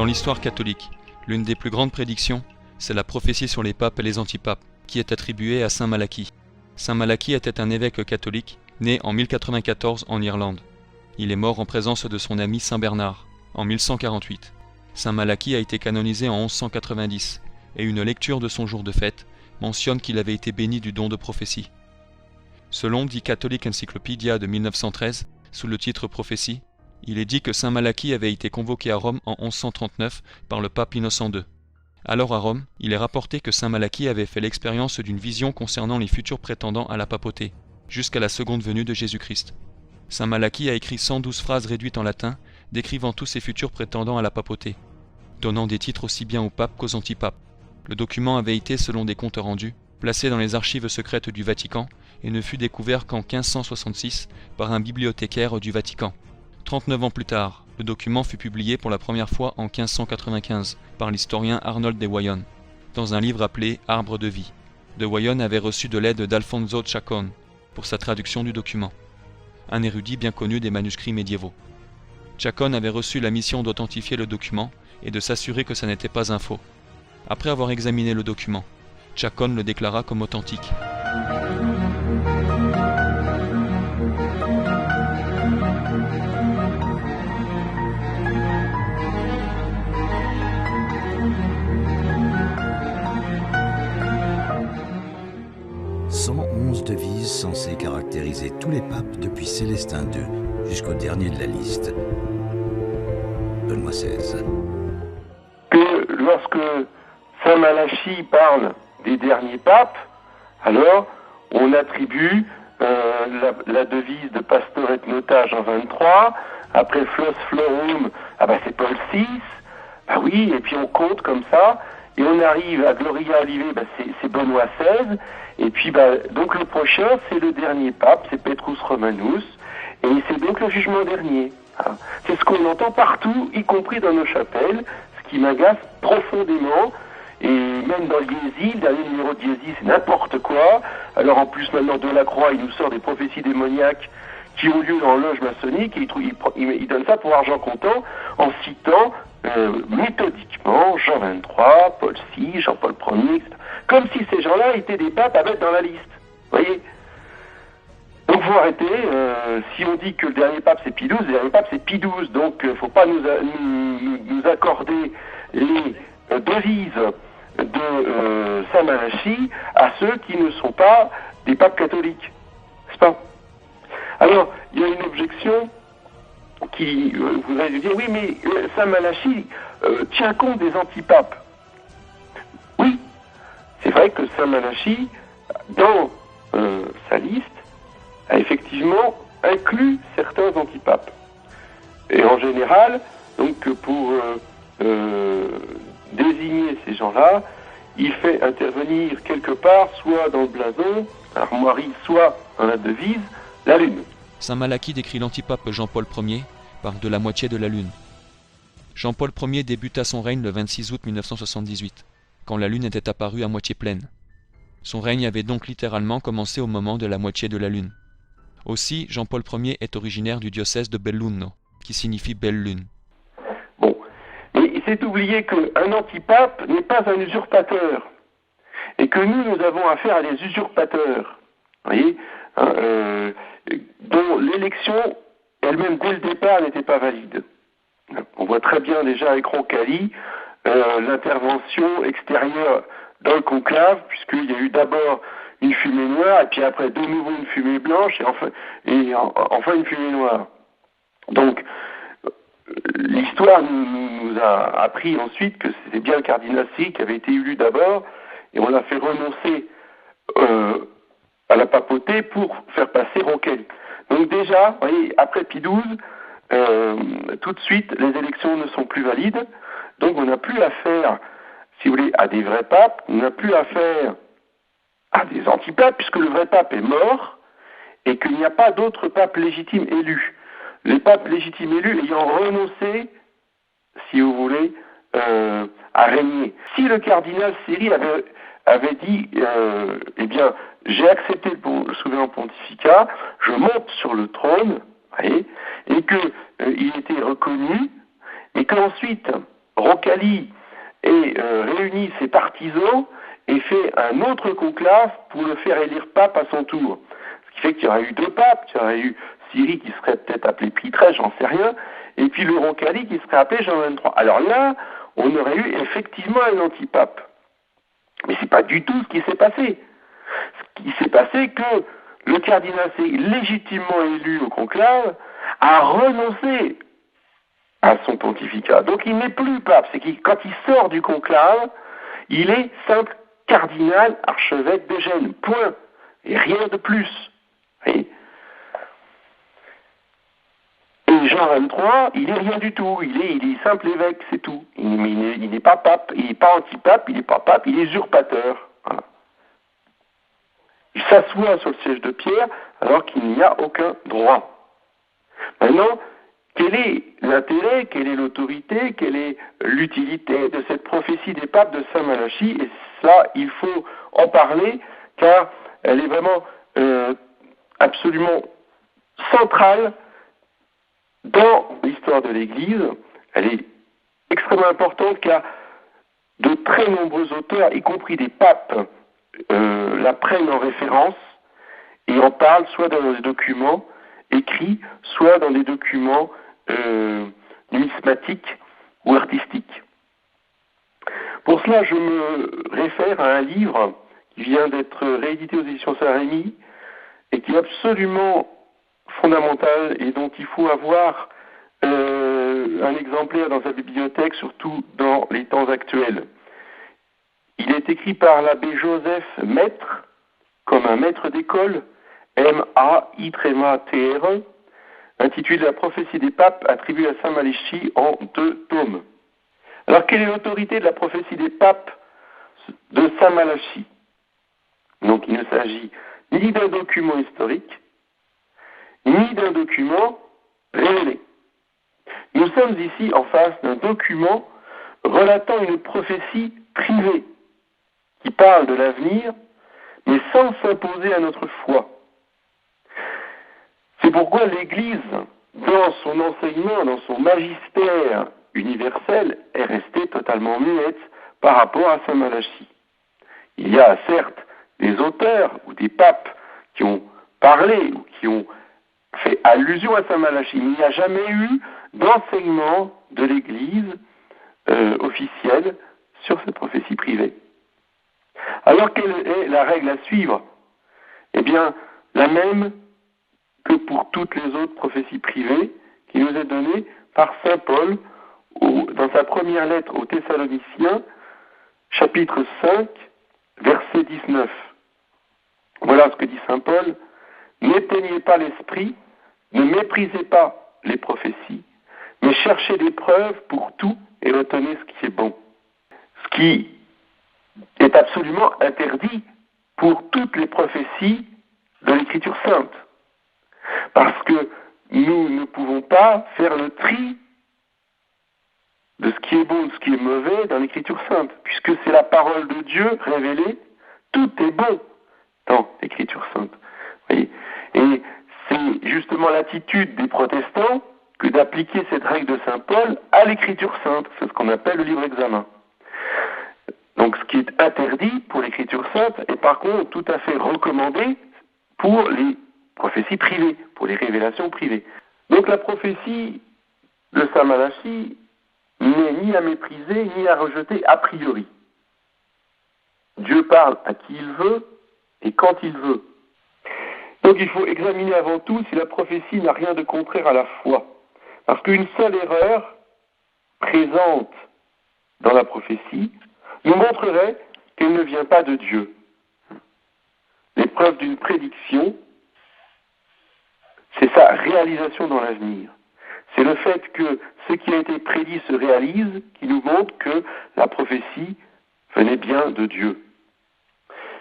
Dans l'histoire catholique, l'une des plus grandes prédictions, c'est la prophétie sur les papes et les antipapes, qui est attribuée à saint Malachie. Saint Malachie était un évêque catholique, né en 1094 en Irlande. Il est mort en présence de son ami saint Bernard, en 1148. Saint Malachie a été canonisé en 1190, et une lecture de son jour de fête mentionne qu'il avait été béni du don de prophétie. Selon The Catholic Encyclopedia de 1913, sous le titre Prophétie, il est dit que saint Malachie avait été convoqué à Rome en 1139 par le pape Innocent II. Alors à Rome, il est rapporté que saint Malachie avait fait l'expérience d'une vision concernant les futurs prétendants à la papauté, jusqu'à la seconde venue de Jésus-Christ. Saint Malachie a écrit 112 phrases réduites en latin, décrivant tous ces futurs prétendants à la papauté, donnant des titres aussi bien aux papes qu'aux antipapes. Le document avait été, selon des comptes rendus, placé dans les archives secrètes du Vatican et ne fut découvert qu'en 1566 par un bibliothécaire du Vatican. 39 ans plus tard, le document fut publié pour la première fois en 1595 par l'historien Arnold de Wyon, dans un livre appelé Arbre de vie. De Wyon avait reçu de l'aide d'Alfonso Chacón pour sa traduction du document, un érudit bien connu des manuscrits médiévaux. Chacón avait reçu la mission d'authentifier le document et de s'assurer que ça n'était pas un faux. Après avoir examiné le document, Chacón le déclara comme authentique. Devises censées caractériser tous les papes depuis Célestin II jusqu'au dernier de la liste, Benoît XVI. Que lorsque saint Malachie parle des derniers papes, alors on attribue la devise de Pastor et Nota Jean 23, après Flos Florum, c'est Paul VI, oui, et puis on compte comme ça, et on arrive à Gloria Olivet, c'est Benoît XVI, et puis donc le prochain c'est le dernier pape, c'est Petrus Romanus, et c'est donc le jugement dernier. C'est ce qu'on entend partout, y compris dans nos chapelles, ce qui m'agace profondément, et même dans Liésie, le dernier numéro de Liésie, c'est n'importe quoi. Alors en plus maintenant Delacroix, il nous sort des prophéties démoniaques qui ont lieu dans l'loge maçonnique, et il donne ça pour argent comptant, en citant méthodiquement Jean 23, Paul VI, Jean-Paul Ier, etc. Comme si ces gens-là étaient des papes à mettre dans la liste. Vous voyez ? Donc faut arrêter, si on dit que le dernier pape c'est Pie XII, le dernier pape c'est Pie XII, donc il ne faut pas nous accorder les devises de saint Malachie à ceux qui ne sont pas des papes catholiques. N'est-ce pas ? Alors, il y a une objection qui voudrait dire, oui, mais saint Malachie tient compte des antipapes. Oui, c'est vrai que saint Malachie, dans sa liste, a effectivement inclus certains antipapes. Et en général, donc pour désigner ces gens-là, il fait intervenir quelque part, soit dans le blason, l'armoirie, soit dans la devise, la lune. Saint Malachie décrit l'antipape Jean-Paul Ier par de la moitié de la lune. Jean-Paul Ier débuta son règne le 26 août 1978, quand la lune était apparue à moitié pleine. Son règne avait donc littéralement commencé au moment de la moitié de la lune. Aussi, Jean-Paul Ier est originaire du diocèse de Belluno, qui signifie belle lune. Bon, mais il s'est oublié qu'un antipape n'est pas un usurpateur, et que nous avons affaire à des usurpateurs, vous voyez, dont l'élection elle-même dès le départ n'était pas valide. On voit très bien déjà avec Roncalli l'intervention extérieure dans le conclave, puisqu'il y a eu d'abord une fumée noire, et puis après de nouveau une fumée blanche, et enfin une fumée noire. Donc, l'histoire nous a appris ensuite que c'était bien le cardinal Siri qui avait été élu d'abord, et on l'a fait renoncer à la papauté pour faire passer Roncalli. Donc déjà, vous voyez, après Pie XII, tout de suite, les élections ne sont plus valides, donc on n'a plus affaire, si vous voulez, à des vrais papes, on n'a plus affaire à des antipapes, puisque le vrai pape est mort, et qu'il n'y a pas d'autres papes légitimes élus. Les papes légitimes élus ayant renoncé, si vous voulez, à régner. Si le cardinal Siri avait dit, eh bien, j'ai accepté le souverain pontificat, je monte sur le trône, voyez, et qu'il était reconnu, et qu'ensuite, Roncalli réunit ses partisans et fait un autre conclave pour le faire élire pape à son tour. Ce qui fait qu'il y aurait eu deux papes, il y aurait eu Syrie qui serait peut-être appelé Pie XIII, j'en sais rien, et puis le Roncalli qui serait appelé Jean XXIII. Alors là, on aurait eu effectivement un antipape. Mais c'est pas du tout ce qui s'est passé. Ce qui s'est passé, que le cardinal s'est légitimement élu au conclave, a renoncé à son pontificat. Donc il n'est plus pape. C'est qu'il, quand il sort du conclave, il est simple cardinal archevêque de Gênes. Point. Et rien de plus. Et Jean XXIII, il n'est rien du tout. Il est simple évêque, c'est tout. Il n'est pas pape, il n'est pas antipape, il n'est pas pape, il est usurpateur. Voilà. Il s'assoit sur le siège de Pierre alors qu'il n'y a aucun droit. Maintenant, quel est l'intérêt, quelle est l'autorité, quelle est l'utilité de cette prophétie des papes de Saint Malachie? Et ça, il faut en parler, car elle est vraiment absolument centrale dans l'histoire de l'Église. Elle est extrêmement importante, car de très nombreux auteurs, y compris des papes, la prennent en référence et en parlent soit dans des documents écrits, soit dans des documents numismatiques ou artistiques. Pour cela, je me réfère à un livre qui vient d'être réédité aux éditions Saint-Rémy et qui est absolument fondamental et dont il faut avoir un exemplaire dans sa bibliothèque, surtout dans les temps actuels. Il est écrit par l'abbé Joseph Maître, comme un maître d'école, M-A-I-T-R-E, intitulé La prophétie des papes, attribuée à Saint Malachie en 2 tomes. Alors, quelle est l'autorité de la prophétie des papes de Saint Malachie? Donc, il ne s'agit ni d'un document historique, ni d'un document révélé. Nous sommes ici en face d'un document relatant une prophétie privée qui parle de l'avenir, mais sans s'imposer à notre foi. C'est pourquoi l'Église, dans son enseignement, dans son magistère universel, est restée totalement muette par rapport à Saint Malachie. Il y a certes des auteurs ou des papes qui ont parlé ou qui ont fait allusion à Saint Malachie, mais il n'y a jamais eu d'enseignement de l'Église officielle sur cette prophétie privée. Alors, quelle est la règle à suivre? Eh bien, la même que pour toutes les autres prophéties privées qui nous est donnée par saint Paul dans sa première lettre aux Thessaloniciens, chapitre 5, verset 19. Voilà ce que dit saint Paul: n'éteignez pas l'esprit, ne méprisez pas les prophéties, mais cherchez des preuves pour tout et retenez ce qui est bon. Ce qui est absolument interdit pour toutes les prophéties de l'Écriture sainte. Parce que nous ne pouvons pas faire le tri de ce qui est bon, de ce qui est mauvais dans l'Écriture sainte. Puisque c'est la parole de Dieu révélée, tout est bon dans l'Écriture sainte. Voyez, et c'est justement l'attitude des protestants que d'appliquer cette règle de saint Paul à l'Écriture sainte. C'est ce qu'on appelle le livre examen. Donc ce qui est interdit pour l'Écriture sainte est par contre tout à fait recommandé pour les prophéties privées, pour les révélations privées. Donc la prophétie de Saint Malachie n'est ni à mépriser ni à rejeter a priori. Dieu parle à qui il veut et quand il veut. Donc il faut examiner avant tout si la prophétie n'a rien de contraire à la foi. Parce qu'une seule erreur présente dans la prophétie nous montrerait qu'elle ne vient pas de Dieu. L'épreuve d'une prédiction, c'est sa réalisation dans l'avenir. C'est le fait que ce qui a été prédit se réalise qui nous montre que la prophétie venait bien de Dieu.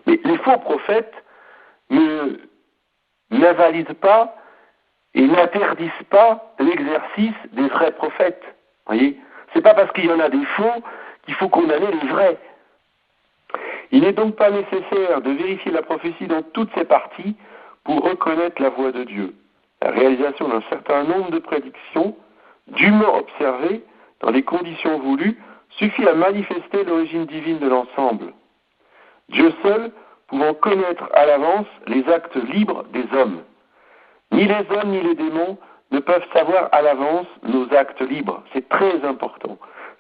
Mais les faux prophètes n'avalisent pas et n'interdisent pas l'exercice des vrais prophètes. Voyez, c'est pas parce qu'il y en a des faux qu'il faut condamner les vrais. Il n'est donc pas nécessaire de vérifier la prophétie dans toutes ses parties pour reconnaître la voix de Dieu. La réalisation d'un certain nombre de prédictions, dûment observées dans les conditions voulues, suffit à manifester l'origine divine de l'ensemble. Dieu seul pouvant connaître à l'avance les actes libres des hommes. Ni les hommes ni les démons ne peuvent savoir à l'avance nos actes libres. C'est très important.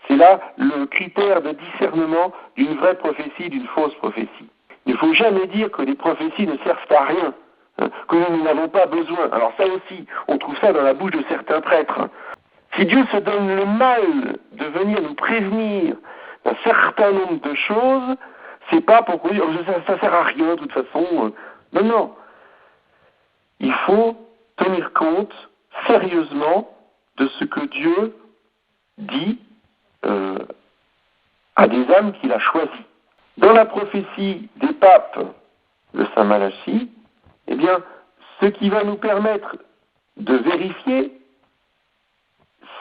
C'est là le critère de discernement d'une vraie prophétie, d'une fausse prophétie. Il ne faut jamais dire que les prophéties ne servent à rien, que nous n'en avons pas besoin. Alors ça aussi, on trouve ça dans la bouche de certains prêtres. Si Dieu se donne le mal de venir nous prévenir d'un certain nombre de choses, c'est pas pour dire ça sert à rien de toute façon. Non, non. Il faut tenir compte sérieusement de ce que Dieu dit à des âmes qu'il a choisies. Dans la prophétie des papes de Saint Malachie, eh bien, ce qui va nous permettre de vérifier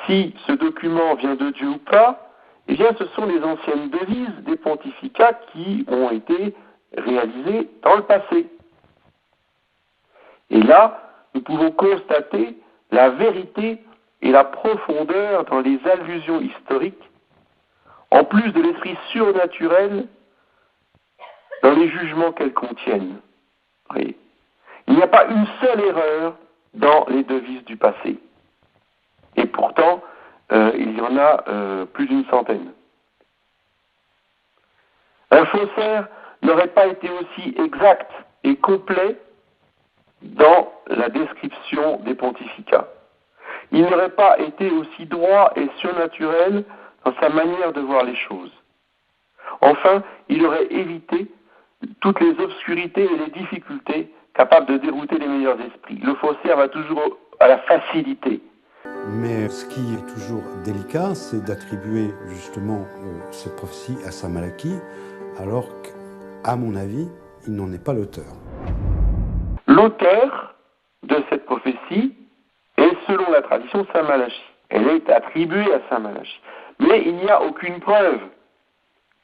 si ce document vient de Dieu ou pas, eh bien, ce sont les anciennes devises des pontificats qui ont été réalisées dans le passé. Et là, nous pouvons constater la vérité et la profondeur dans les allusions historiques, en plus de l'esprit surnaturel dans les jugements qu'elles contiennent. Oui. Il n'y a pas une seule erreur dans les devises du passé. Et pourtant, il y en a plus d'une centaine. Un faussaire n'aurait pas été aussi exact et complet dans la description des pontificats. Il n'aurait pas été aussi droit et surnaturel dans sa manière de voir les choses. Enfin, il aurait évité toutes les obscurités et les difficultés capables de dérouter les meilleurs esprits. Le faussaire va toujours à la facilité. Mais ce qui est toujours délicat, c'est d'attribuer justement cette prophétie à Saint Malachie, alors qu'à mon avis, il n'en est pas l'auteur. L'auteur de cette prophétie est, selon la tradition, Saint Malachie. Elle est attribuée à Saint Malachie. Mais il n'y a aucune preuve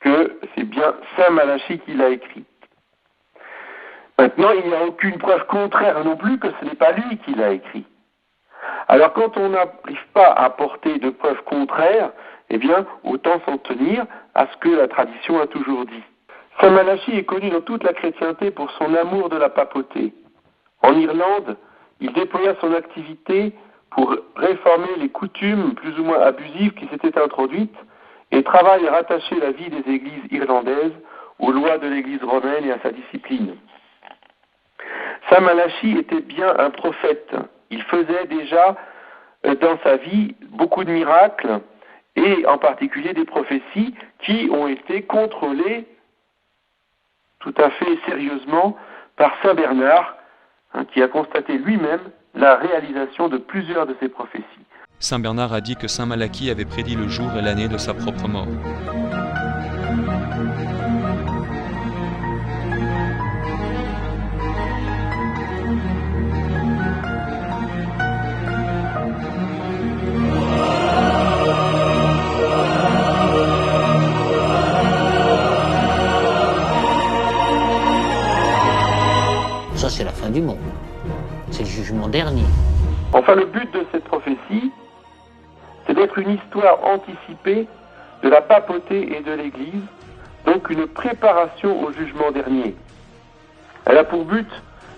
que c'est bien Saint Malachie qui l'a écrite. Maintenant, il n'y a aucune preuve contraire non plus que ce n'est pas lui qui l'a écrit. Alors quand on n'arrive pas à apporter de preuves contraires, eh bien, autant s'en tenir à ce que la tradition a toujours dit. Saint Malachie est connu dans toute la chrétienté pour son amour de la papauté. En Irlande, il déploya son activité pour réformer les coutumes plus ou moins abusives qui s'étaient introduites et travaille à rattacher la vie des églises irlandaises aux lois de l'église romaine et à sa discipline. Saint Malachie était bien un prophète. Il faisait déjà dans sa vie beaucoup de miracles et en particulier des prophéties qui ont été contrôlées tout à fait sérieusement par Saint Bernard, qui a constaté lui-même la réalisation de plusieurs de ces prophéties. Saint Bernard a dit que Saint Malachie avait prédit le jour et l'année de sa propre mort. Ça, c'est la fin du monde. C'est le jugement dernier. Enfin, le but de cette prophétie, c'est d'être une histoire anticipée de la papauté et de l'Église, donc une préparation au jugement dernier. Elle a pour but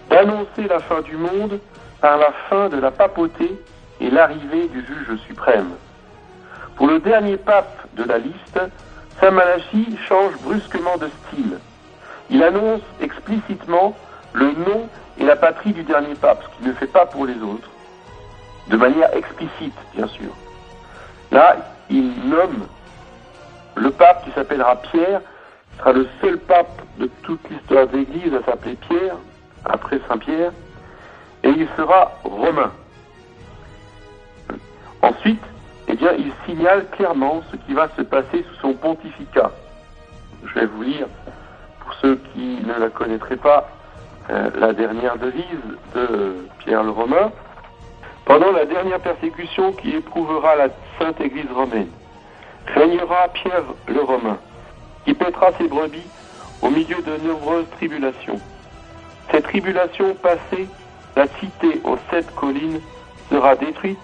d'annoncer la fin du monde par la fin de la papauté et l'arrivée du juge suprême. Pour le dernier pape de la liste, Saint Malachie change brusquement de style. Il annonce explicitement le nom et la patrie du dernier pape, ce qu'il ne fait pas pour les autres, de manière explicite, bien sûr. Là, il nomme le pape qui s'appellera Pierre, qui sera le seul pape de toute l'histoire de l'Église à s'appeler Pierre, après Saint-Pierre, et il sera romain. Ensuite, eh bien, il signale clairement ce qui va se passer sous son pontificat. Je vais vous lire, pour ceux qui ne la connaîtraient pas, la dernière devise de Pierre le Romain. Pendant la dernière persécution qui éprouvera la Sainte Église romaine, régnera Pierre le Romain, qui paîtra ses brebis au milieu de nombreuses tribulations. Cette tribulation passée, la cité aux 7 collines sera détruite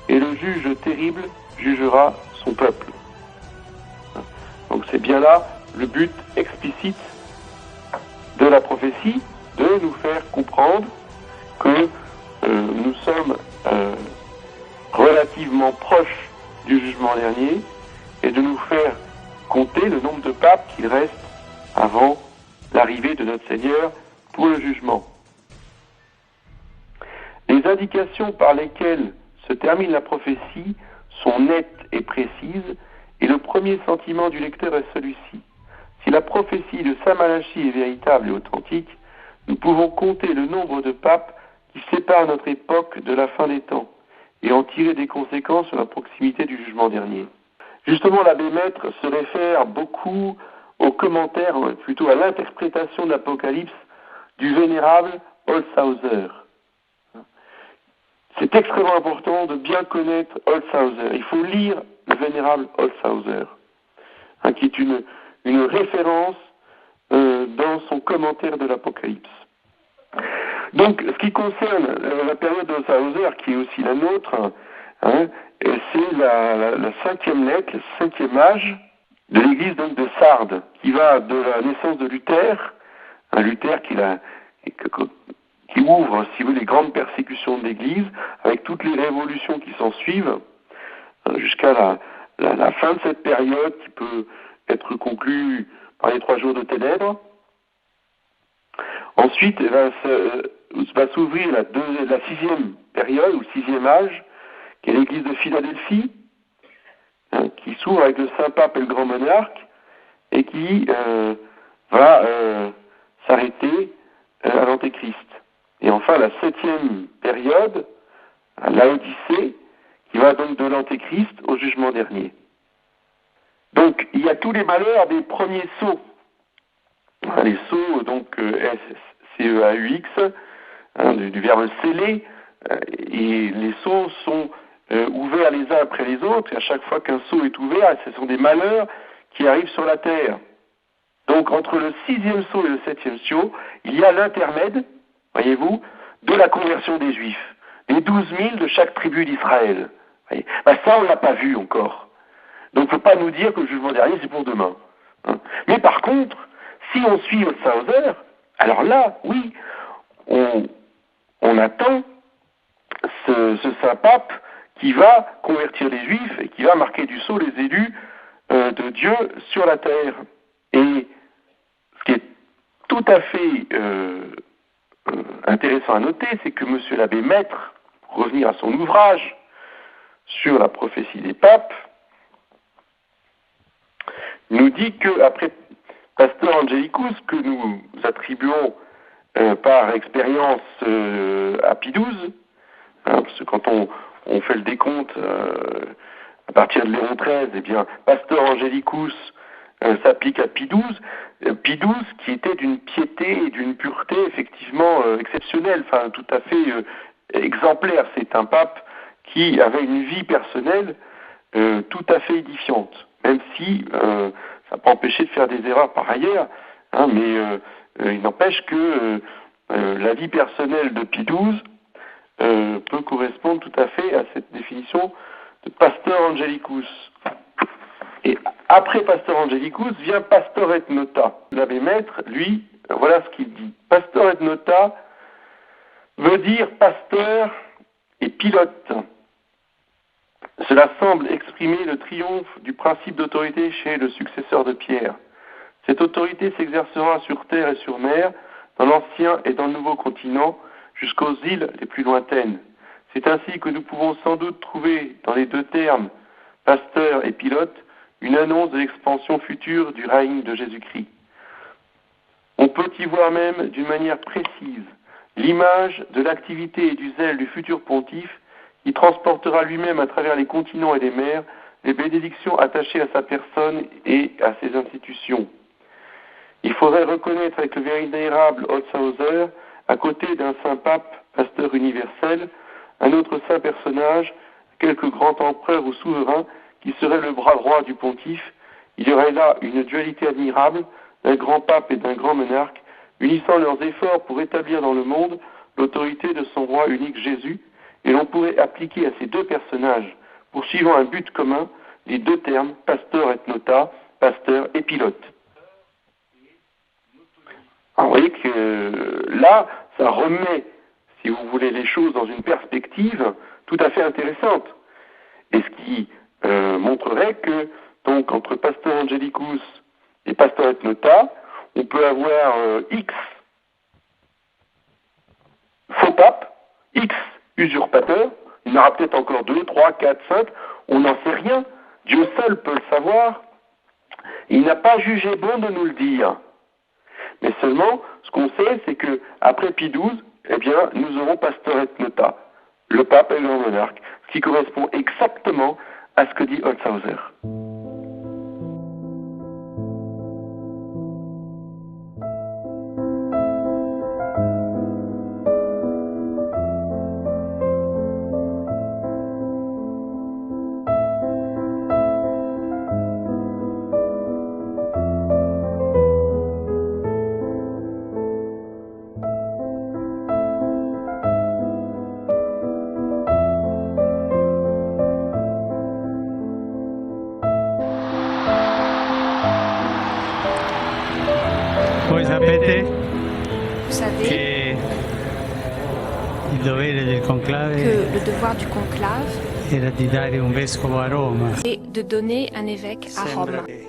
et le juge terrible jugera son peuple. Donc c'est bien là le but explicite de la prophétie, de nous faire comprendre que nous sommes relativement proches du jugement dernier et de nous faire compter le nombre de papes qu'il reste avant l'arrivée de notre Seigneur pour le jugement. Les indications par lesquelles se termine la prophétie sont nettes et précises, et le premier sentiment du lecteur est celui-ci. Si la prophétie de Saint Malachie est véritable et authentique, nous pouvons compter le nombre de papes qui séparent notre époque de la fin des temps, et en tirer des conséquences sur la proximité du jugement dernier. Justement, l'abbé Maître se réfère beaucoup aux commentaires, plutôt à l'interprétation de l'Apocalypse du vénérable Holzhauser. C'est extrêmement important de bien connaître Holzhauser. Il faut lire le vénérable Holzhauser, qui est une référence dans son commentaire de l'Apocalypse. Donc, ce qui concerne la période d'Holzhauser, qui est aussi la nôtre, c'est la cinquième lettre, le cinquième âge de l'église donc de Sardes, qui va de la naissance de Luther, Luther qui ouvre, si vous voulez, les grandes persécutions de l'Église, avec toutes les révolutions qui s'en suivent, jusqu'à la fin de cette période qui peut être conclue par les 3 jours de ténèbres. Ensuite, va s'ouvrir la 6e période, ou 6e âge, qui est l'Église de Philadelphie, qui s'ouvre avec le Saint-Pape et le Grand Monarque, et qui va s'arrêter à l'Antéchrist. Et enfin, la 7e période, l'Odyssée, qui va donc de l'Antéchrist au jugement dernier. Donc, il y a tous les malheurs des premiers sceaux. Les sceaux, donc, S-C-E-A-U-X, du verbe sceller, et les sceaux sont ouverts les uns après les autres, et à chaque fois qu'un sceau est ouvert, ce sont des malheurs qui arrivent sur la terre. Donc, entre le 6e sceau et le 7e sceau, il y a l'intermède, voyez-vous, de la conversion des Juifs, les 12 000 de chaque tribu d'Israël. Ça, on ne l'a pas vu encore. Donc, il ne faut pas nous dire que le jugement dernier, c'est pour demain. Mais par contre, si on suit Holzhauser, alors là, oui, on attend ce Saint-Pape qui va convertir les Juifs et qui va marquer du sceau les élus de Dieu sur la terre. Et ce qui est tout à fait intéressant à noter, c'est que M. l'abbé Maître, pour revenir à son ouvrage sur la prophétie des papes, nous dit qu'après Pasteur Angelicus, que nous attribuons par expérience à Pie XII, parce que quand on fait le décompte à partir de Léon XIII, eh bien, Pasteur Angelicus s'applique à Pie XII. Pie XII qui était d'une piété et d'une pureté effectivement exceptionnelle, enfin tout à fait exemplaire. C'est un pape qui avait une vie personnelle tout à fait édifiante, même si ça n'a pas empêché de faire des erreurs par ailleurs, mais il n'empêche que la vie personnelle de Pie XII peut correspondre tout à fait à cette définition de Pasteur Angelicus. Et après Pasteur Angelicus vient Pastor et Nota. L'abbé Maître, lui, voilà ce qu'il dit. Pastor et Nota veut dire pasteur et pilote. Cela semble exprimer le triomphe du principe d'autorité chez le successeur de Pierre. Cette autorité s'exercera sur terre et sur mer, dans l'ancien et dans le nouveau continent, jusqu'aux îles les plus lointaines. C'est ainsi que nous pouvons sans doute trouver dans les 2 termes, pasteur et pilote, une annonce de l'expansion future du règne de Jésus-Christ. On peut y voir même, d'une manière précise, l'image de l'activité et du zèle du futur pontife qui transportera lui-même à travers les continents et les mers les bénédictions attachées à sa personne et à ses institutions. Il faudrait reconnaître avec le vénérable Holzhauser, à côté d'un saint pape, pasteur universel, un autre saint personnage, quelque grand empereur ou souverain qui serait le bras droit du pontife. Il y aurait là une dualité admirable d'un grand pape et d'un grand monarque, unissant leurs efforts pour établir dans le monde l'autorité de son roi unique Jésus, et l'on pourrait appliquer à ces 2 personnages, poursuivant un but commun, les 2 termes, pastor et nota, pasteur et pilote. Alors, vous voyez que là, ça remet, si vous voulez, les choses dans une perspective tout à fait intéressante. Et ce qui montrerait que, donc, entre Pastor Angelicus et Pastor et Nota, on peut avoir X faux papes, X usurpateurs, il y en aura peut-être encore 2, 3, 4, 5, on n'en sait rien. Dieu seul peut le savoir. Il n'a pas jugé bon de nous le dire. Mais seulement, ce qu'on sait, c'est que après Pie XII, eh bien, nous aurons Pastor et Nota, le pape et le grand monarque, ce qui correspond exactement à ce que dit Holzhauser. Voi sapete Vous savez che il dovere del conclave que le devoir du conclave era di dare un vescovo a Roma. est de donner un évêque à Sembra Rome. che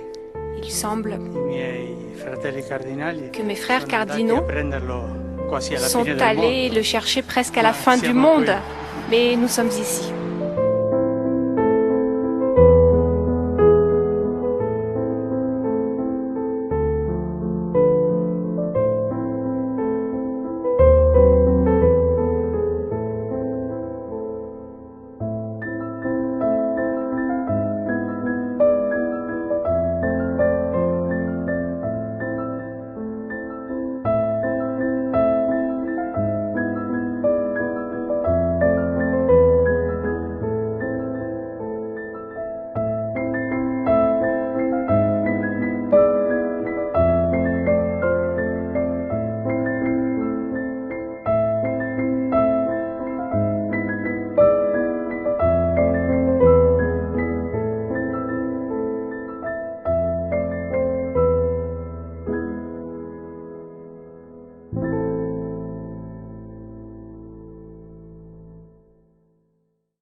Il semble i miei fratelli cardinali que mes frères sono andati cardinaux a prenderlo quasi alla sont fine del allés mondo. le chercher presque à la fin du monde, mais nous sommes ici.